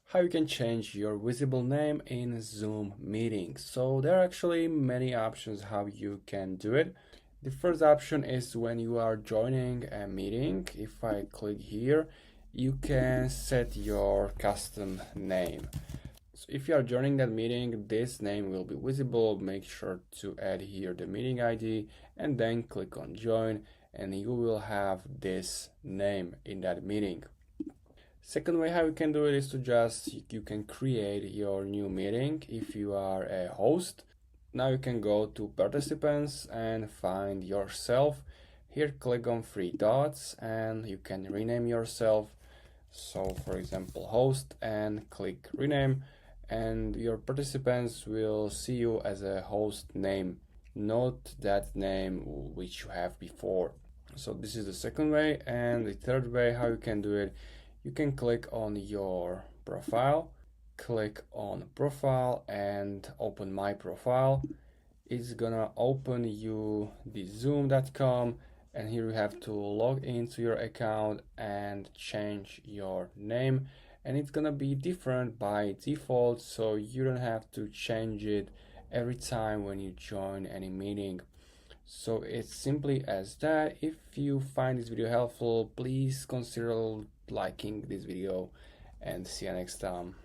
how you can change your visible name in Zoom meetings. So there are actually many options how you can do it. The first option is when you are joining a meeting. If I click here, you can set your custom name. So if you are joining that meeting, this name will be visible. Make sure to add here the meeting ID and then click on join, and you will have this name in that meeting. Second way how you can do it is to you can create your new meeting if you are a host. Now you can go to participants and find yourself. Here click on three dots and you can rename yourself. So for example host, and click rename, and your participants will see you as a host name, not that name which you have before. So this is the second way. And the third way how you can do it, you can click on your profile, click on profile and open my profile. It's gonna open you the zoom.com, and here you have to log into your account and change your name, and it's gonna be different by default, so you don't have to change it every time when you join any meeting. So it's simply as that. If you find this video helpful, please consider liking this video, and see you next time.